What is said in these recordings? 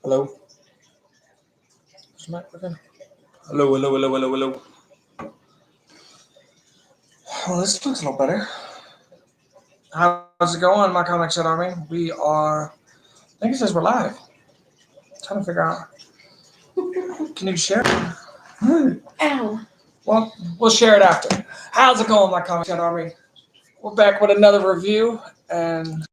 Hello? Is my microphone? Hello, hello, hello, hello, hello. Well, this looks a lot better. How's it going, my Comic Chat Army? I think it says we're live. Trying to figure out. Can you share it? Ow. Well, we'll share it after. How's it going, my Comic Chat Army? We're back with another review, and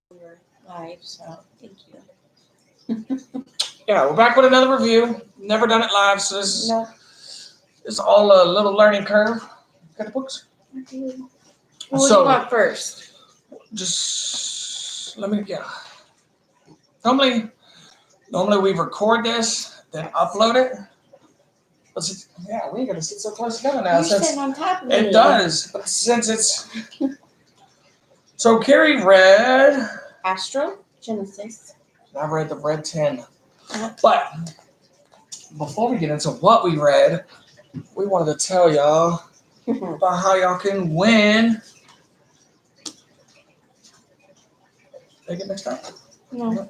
We're live, so thank yeah, we're back with another review. Never done it live, so this you. No. is all a little learning curve. Got the books? Okay. What do So- you want first? Just let me get. Normally we record this, then upload it. But yeah, we ain't gonna sit so close together now. You're Since sitting on top of me. it does, but since it's so Carrie read. Astral, Genesis. I read the Red 10. Yep. But before we get into what we read, we wanted to tell y'all about how y'all can win. Did I get mixed up? No.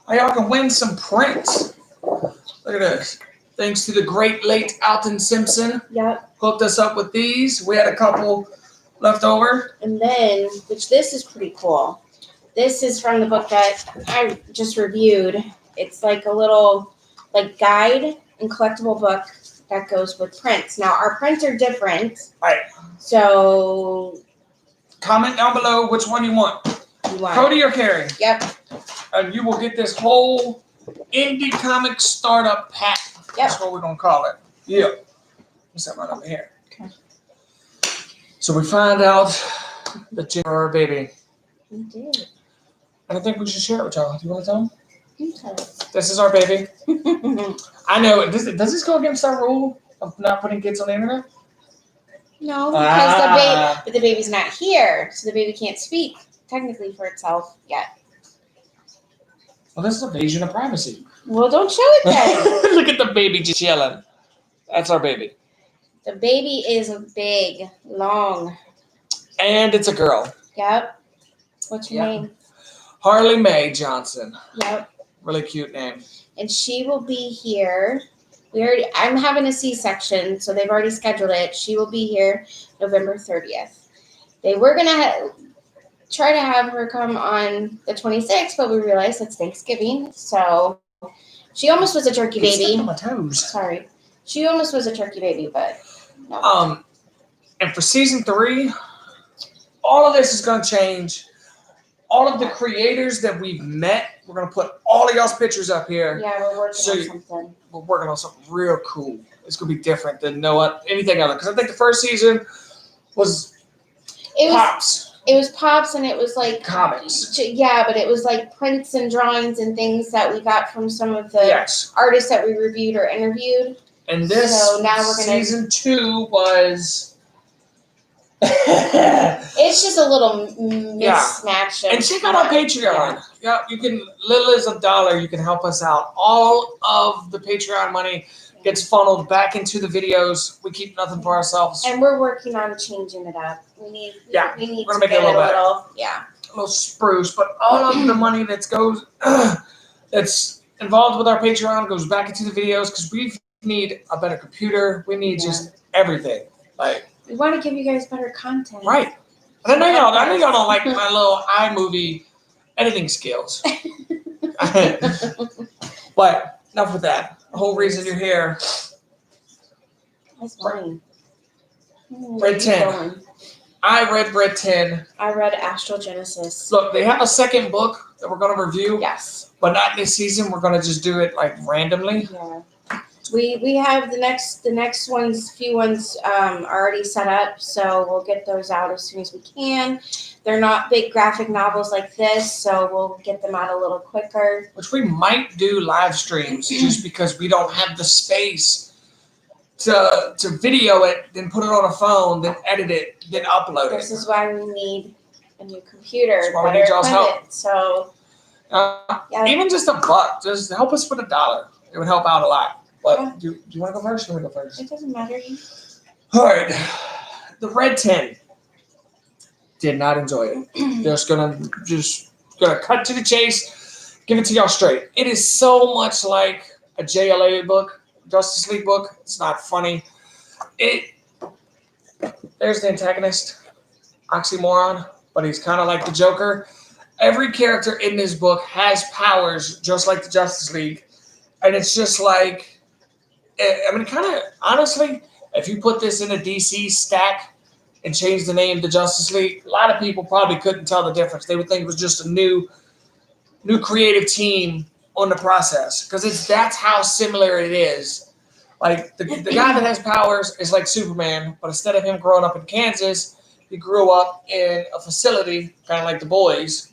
How y'all can win some prints. Look at this. Thanks to the great late Alton Simpson, Yep. hooked us up with these. We had a couple left over. And then, which this is pretty cool. This is from the book that I just reviewed. It's like a little guide and collectible book that goes with prints. Now our prints are different. Right. So Comment down below which one you want. you want Cody or Carrie. Yep. And you will get this whole indie comic startup pack. Yep. That's what we're going to call it. Yeah. What's that right over here? Okay. So we find out that you are a baby. We did. And I think we should share it with y'all. Do you want to tell them? Okay. This is our baby. I know. Does this go against our rule of not putting kids on the internet? No, because the baby's not here, so the baby can't speak technically for itself yet. Well, this is invasion of privacy. Well, don't show it then. Look at the baby just chilling. That's our baby. The baby is big, long. And it's a girl. Yep. What's your Yep. name? Harley Mae Johnson. Yep. Really cute name. And she will be here. I'm having a C-section, so they've already scheduled it. She will be here November 30th. They were gonna try to have her come on the 26th, but we realized it's Thanksgiving, so she almost was a turkey Get stuck baby. on my toes. Sorry. She almost was a turkey baby, but no. And for season 3, all of this is going to change. All of the creators that we've met, we're going to put all of y'all's pictures up here. Yeah, we're working So on something. We're working on something real cool. It's going to be different than anything other. Because I think the first season was Pops. It was Pops, and it was like Comics. Yeah, but it was like prints and drawings and things that we got from some of the Yes. artists that we reviewed or interviewed. And this So now we're gonna- season 2 was... It's just a little mismatch. And check out our Patreon. Yeah, you can, little as $1, you can help us out. All of the Patreon money gets funneled back into the videos. We keep nothing for ourselves. And we're working on changing it up. We need we're to gonna make it get a little better. yeah. A little spruce, but all of the money that's involved with our Patreon goes back into the videos because we need a better computer. We need just everything. Like, We want to give you guys better content. right. And I know y'all don't like my little iMovie editing skills. But enough with that. The whole reason you're here. That's fine. Red 10. I read Red 10. I read Astral Genesis. Look, they have a second book that we're going to review, Yes. but not this season. We're going to just do it like randomly. Yeah. We have the next few ones already set up, so we'll get those out as soon as we can. They're not big graphic novels like this, so we'll get them out a little quicker. Which we might do live streams just because we don't have the space to video it, then put it on a phone, then edit it, then upload This it. is why we need a new computer. That's why we better need y'all's help. equipment. So yeah. Even just $1, just help us with $1. It would help out a lot. But do you want to go first or do you want to go first? It doesn't matter. All right. The Red 10. Did not enjoy it. Just gonna cut to the chase. give it to y'all straight. It is so much like a JLA book, Justice League book. It's not funny. There's the antagonist, Oxymoron, but he's kind of like the Joker. Every character in this book has powers, just like the Justice League, and it's just like, I mean, kind of honestly, if you put this in a DC stack and change the name to Justice League, a lot of people probably couldn't tell the difference. They would think it was just a new creative team on the process, because that's how similar it is. Like the guy that has powers is like Superman, but instead of him growing up in Kansas, he grew up in a facility, kind of like the boys.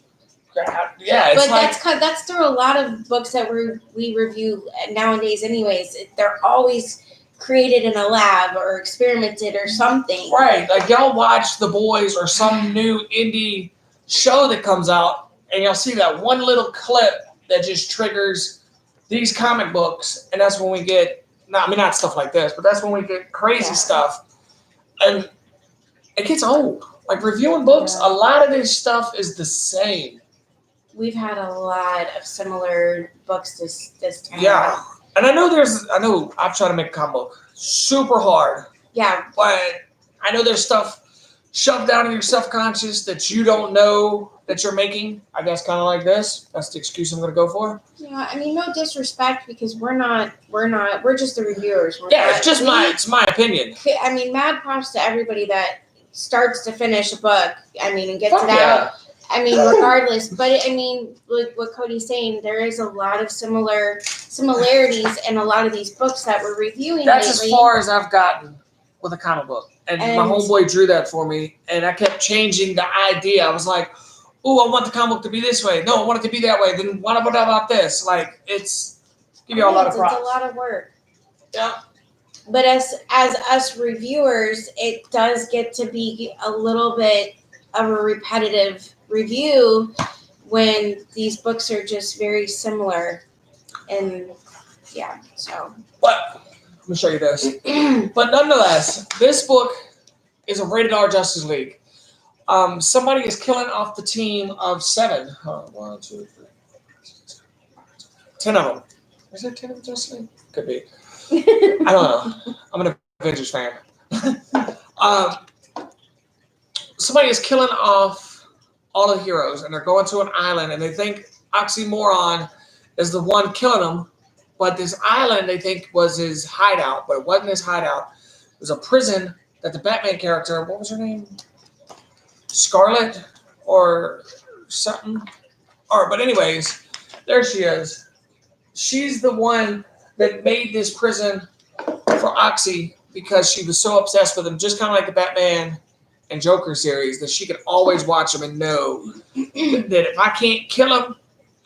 Yeah, it's but that's through a lot of books that we review nowadays. Anyways, they're always created in a lab or experimented or something. Right, like y'all watch The Boys or some new indie show that comes out, and you'll see that one little clip that just triggers these comic books, and that's when we get, not stuff like this, but that's when we get crazy stuff, and it gets old. Like reviewing books, a lot of this stuff is the same. We've had a lot of similar books this time. Yeah, and I know I've tried to make a comic book super hard. Yeah, but I know there's stuff shoved down in your subconscious that you don't know that you're making. I guess kind of like this. That's the excuse I'm going to go for. Yeah, I mean, no disrespect, because we're just the reviewers. It's my opinion. I mean, mad props to everybody that starts to finish a book. I mean, and gets it out. I mean, regardless, but I mean, like what Cody's saying, there is a lot of similarities in a lot of these books that we're reviewing. That's lately. As far as I've gotten with a comic book, and my homeboy drew that for me, and I kept changing the idea. I was like, "Oh, I want the comic book to be this way. No, I want it to be that way. Then what about this?" Like, give you a lot of props. It's a lot of work. Yeah. But as us reviewers, it does get to be a little bit of a repetitive review when these books are just very similar, and so. But let me show you this. But nonetheless, this book is a rated R Justice League. Somebody is killing off the team of 7. 1, 2, 3, 4, 5, 6, 7, 8, 10 of them. Is there 10 of the Justice League? Could be. I don't know. I'm an Avengers fan. Somebody is killing off all the heroes, and they're going to an island, and they think Oxymoron is the one killing them, but this island they think was his hideout, but it wasn't his hideout. It was a prison that the Batman character, what was her name? Scarlet or something? But anyways, there she is. She's the one that made this prison for Oxy because she was so obsessed with him, just kind of like the Batman and Joker series, that she could always watch him and know that if I can't kill him,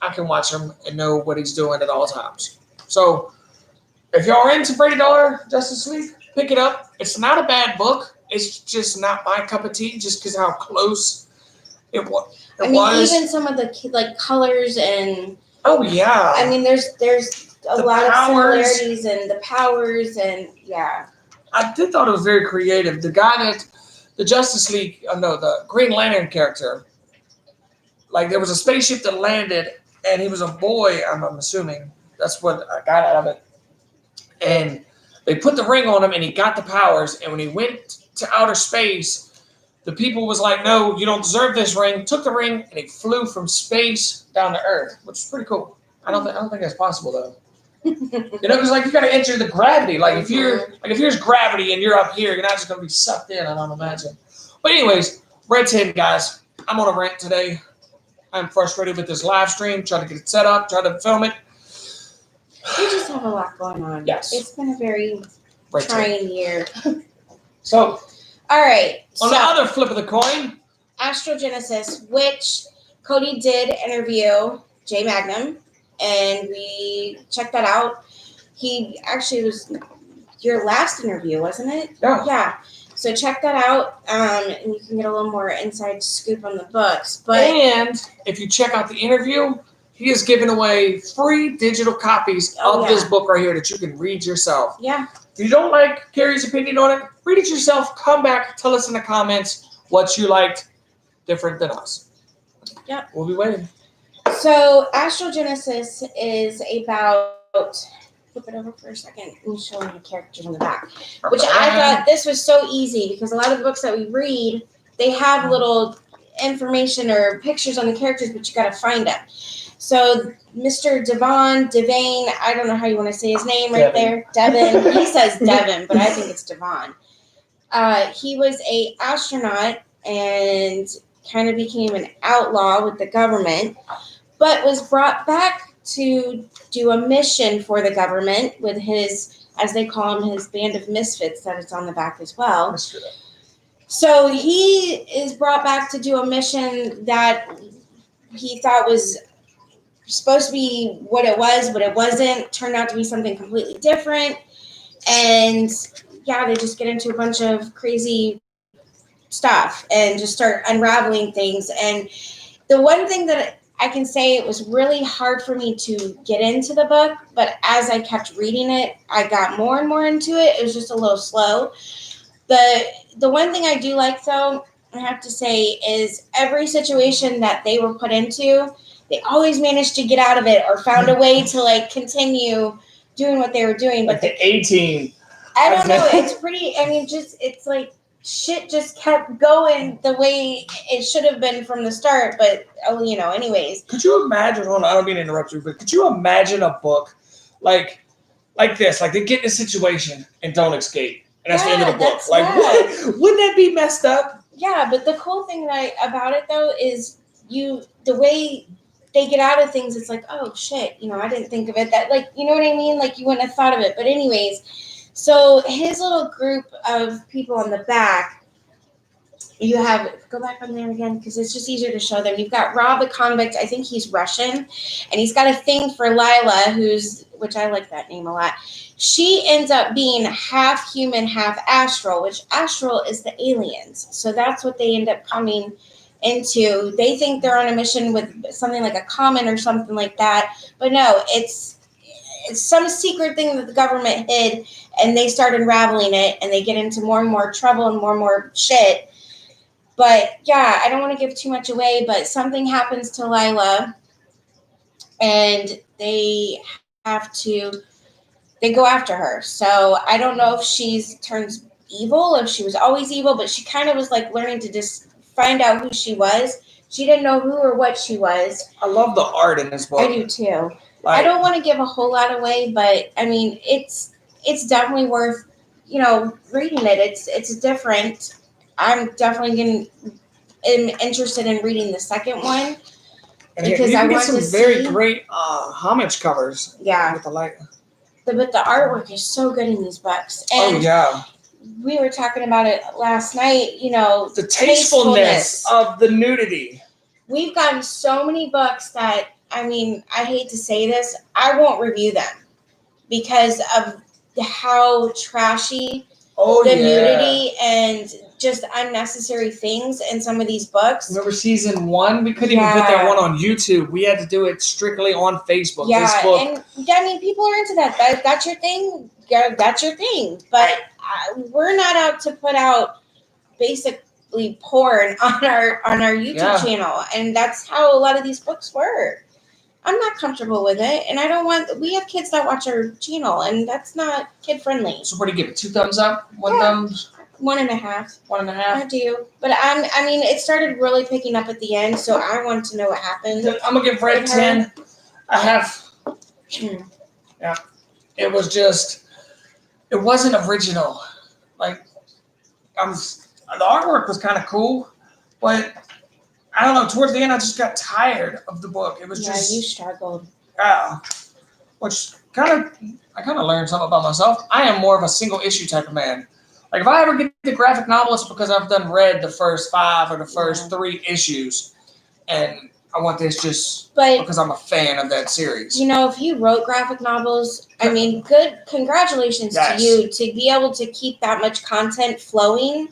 I can watch him and know what he's doing at all times. So if y'all are into rated R Justice League, pick it up. It's not a bad book. It's just not my cup of tea, just because how close it was. Even some of the colors and. Oh yeah. I mean, there's a lot of similarities and the powers and I did thought it was very creative. The guy that the Justice League, the Green Lantern character, like there was a spaceship that landed, and he was a boy. I'm assuming that's what I got out of it. And they put the ring on him, and he got the powers. And when he went to outer space, the people was like, "No, you don't deserve this ring." Took the ring, and he flew from space down to Earth, which is pretty cool. I don't think that's possible though. Because you got to enter the gravity. Like if there's gravity and you're up here, you're not just going to be sucked in. I don't imagine. But anyways, Red 10, guys. I'm on a rant today. I'm frustrated with this live stream. Trying to get it set up. Trying to film it. We just have a lot going on. Yes. It's been a very trying year. So. All right. On the other flip of the coin. Astral Genesis, which Cody did interview Jay Magnum. And we checked that out. He actually was your last interview, wasn't it? Yeah. So check that out, and you can get a little more inside scoop on the books. And if you check out the interview, he is giving away free digital copies of this book right here that you can read yourself. Yeah. If you don't like Carrie's opinion on it, read it yourself. Come back, tell us in the comments what you liked different than us. Yeah. We'll be waiting. So Astral Genesis is about. Flip it over for a second and show you the characters in the back. Which I thought this was so easy because a lot of the books that we read, they have little information or pictures on the characters, but you got to find them. So Mr. Devane, I don't know how you want to say his name right there. Devin. He says Devin, but I think it's Devon. He was a astronaut and kind of became an outlaw with the government, but was brought back to do a mission for the government with his, as they call him, his band of misfits that is on the back as well. So he is brought back to do a mission that he thought was supposed to be what it was, but it wasn't. Turned out to be something completely different. And yeah, they just get into a bunch of crazy stuff and just start unraveling things. And the one thing that I can say, it was really hard for me to get into the book, but as I kept reading it, I got more and more into it. It was just a little slow. The one thing I do like, though, I have to say, is every situation that they were put into, they always managed to get out of it or found a way to like continue doing what they were doing. Like the A-Team. I don't know. It's pretty. I mean, it's like shit just kept going the way it should have been from the start. But anyways. Could you imagine? Hold on, I don't mean to interrupt you, but could you imagine a book like this? Like they get in a situation and don't escape, and that's the end of the book. Like, wouldn't that be messed up? Yeah, but the cool thing about it though is the way they get out of things. It's like, oh shit, I didn't think of it. That, like, you know what I mean? Like you wouldn't have thought of it. But anyways. So his little group of people on the back, you have, go back on there again because it's just easier to show them. You've got Rob the convict. I think he's Russian, and he's got a thing for Lila, which I like that name a lot. She ends up being half human, half astral, which astral is the aliens. So that's what they end up coming into. They think they're on a mission with something like a comet or something like that, but no, it's some secret thing that the government hid, and they start unraveling it, and they get into more and more trouble and more shit. But yeah, I don't want to give too much away, but something happens to Lila, and they go after her. So I don't know if she turns evil, if she was always evil, but she kind of was like learning to just find out who she was. She didn't know who or what she was. I love the art in this book. I do too. I don't want to give a whole lot away, but I mean, it's definitely worth, reading it. It's different. I'm definitely interested in reading the second one because I want to see some very great homage covers. Yeah, with the light. But the artwork is so good in these books. And we were talking about it last night. The tastefulness of the nudity. We've gotten so many books that. I mean, I hate to say this, I won't review them because of how trashy nudity and just unnecessary things in some of these books. Remember season 1? We couldn't even put that one on YouTube. We had to do it strictly on Facebook. Yeah, and I mean, people are into that. That's your thing. Yeah, that's your thing. But we're not out to put out basically porn on our YouTube channel, and that's how a lot of these books work. I'm not comfortable with it, and I don't want. We have kids that watch our channel, and that's not kid friendly. So, what do you give it? 2 thumbs up? 1 thumbs? 1.5. 1.5. I do, but I mean, it started really picking up at the end, so I want to know what happened. I'm gonna give Red 10. I have. Yeah, it was just. It wasn't original. Like, the artwork was kind of cool, but. I don't know. Towards the end, I just got tired of the book. It was just. Yeah, you struggled. Yeah, which I kind of learned something about myself. I am more of a single issue type of man. Like if I ever get the graphic novel, it's because I've read the first 5 or the first 3 issues, and I want this just because I'm a fan of that series. If you wrote graphic novels, I mean, congratulations to you to be able to keep that much content flowing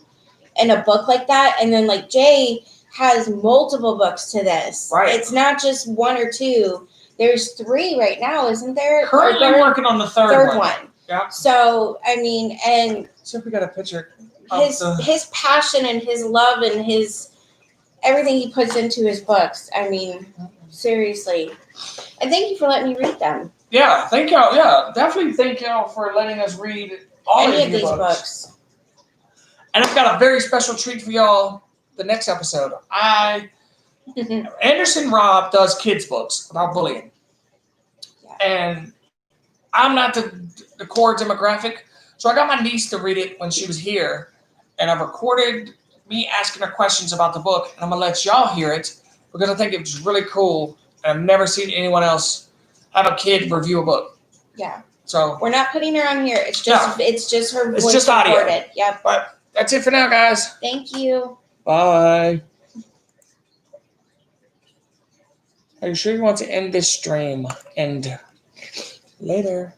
in a book like that, and then like Jay has multiple books to this. Right. It's not just 1 or 2. There's 3 right now, isn't there? Currently working on the third one. Yeah. So, I mean, and so if we got a picture his passion and his love and his everything he puts into his books. I mean, Seriously. And thank you for letting me read them. Yeah, thank y'all. Yeah, definitely thank y'all for letting us read all Any of of your these books. books. And I've got a very special treat for y'all the next episode. Anderson Robb does kids' books about bullying. Yeah. And I'm not the core demographic. So I got my niece to read it when she was here. And I've recorded me asking her questions about the book. And I'm going to let y'all hear it because I think it's really cool. And I've never seen anyone else have a kid review a book. Yeah. So we're not putting her on here. It's just her voice it's just audio. recorded. Yep. But that's it for now, guys. Thank you. Bye. Are you sure you want to end this stream? And later.